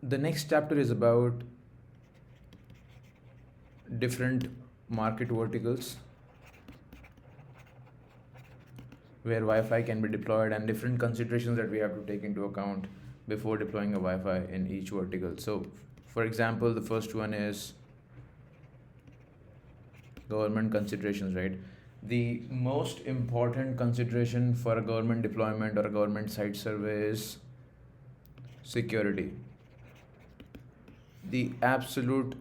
The next chapter is about different market verticals where Wi-Fi can be deployed and different considerations that we have to take into account before deploying a Wi-Fi in each vertical. So, for example, the first one is government considerations, right? The most important consideration for a government deployment or a government site survey is security. The absolute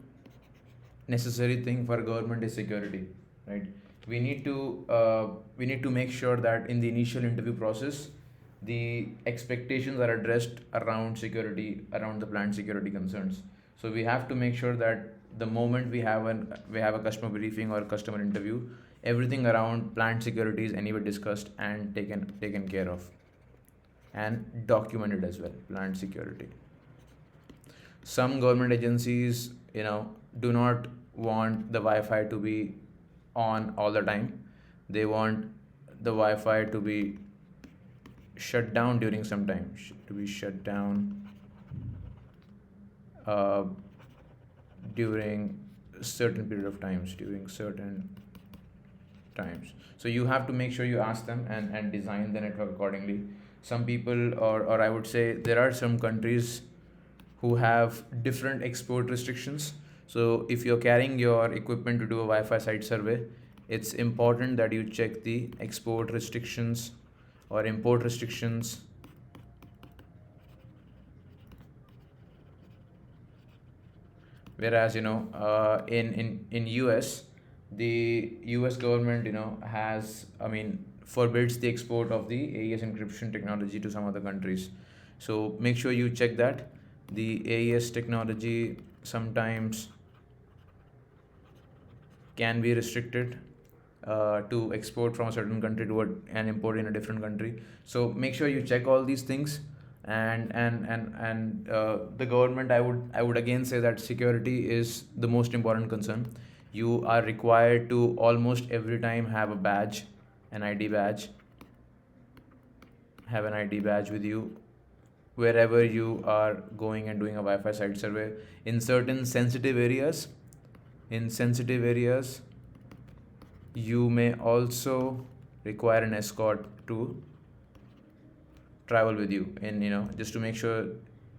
necessary thing for government is security, right? We need to make sure that in the initial interview process the expectations are addressed around security, around the planned security concerns. So we have to make sure that the moment we have a customer briefing or customer interview, everything around planned security is anyway discussed and taken care of and documented as well. Planned security, some government agencies do not want the Wi-Fi to be on all the time. They want the Wi-Fi to be shut down during some time, to be shut down uh, during certain period of times, during certain times. So you have to make sure you ask them and design the network accordingly. Some people, or I would say there are some countries who have different export restrictions. So if you're carrying your equipment to do a Wi-Fi site survey, it's important that you check the export restrictions or import restrictions. Whereas in US, the US government has, forbids the export of the AES encryption technology to some other countries. So make sure you check that. The AES technology sometimes can be restricted to export from a certain country to and import in a different country. So make sure you check all these things. And the government, I would again say that security is the most important concern. You are required to almost every time have a badge, an ID badge, have an ID badge with you wherever you are going and doing a Wi-Fi site survey. In certain sensitive areas, you may also require an escort to travel with you, and just to make sure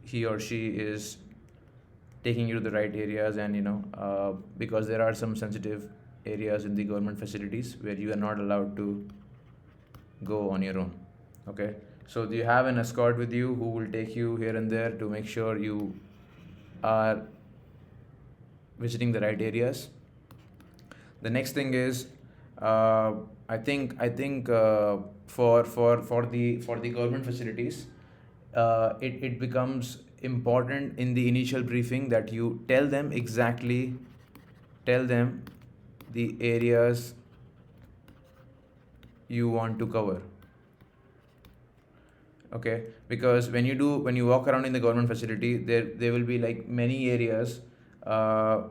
he or she is taking you to the right areas. And because there are some sensitive areas in the government facilities where you are not allowed to go on your own. Okay, so you have an escort with you who will take you here and there to make sure you are visiting the right areas. The next thing is, I think for the government facilities, it becomes important in the initial briefing that you tell them the areas you want to cover. Okay, because when you walk around in the government facility, there will be like many areas,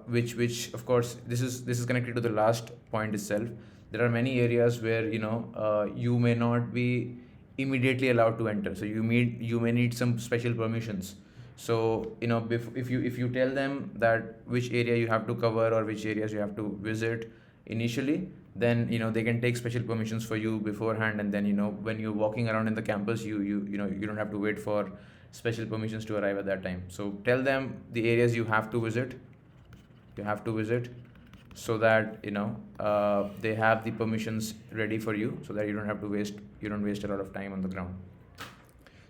which of course this is connected to the last point itself. There are many areas where you may not be immediately allowed to enter, so you may need some special permissions. So if you tell them that which area you have to cover or which areas you have to visit initially, then they can take special permissions for you beforehand. And then when you're walking around in the campus, you don't have to wait for special permissions to arrive at that time. So tell them the areas you have to visit so that they have the permissions ready for you, so that you don't waste a lot of time on the ground.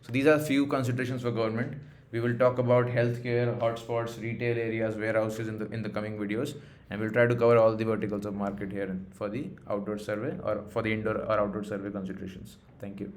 So these are few considerations for government. We will talk about healthcare, hotspots, retail areas, warehouses in the coming videos, and we'll try to cover all the verticals of market here for the outdoor survey or for the indoor or outdoor survey considerations. Thank you.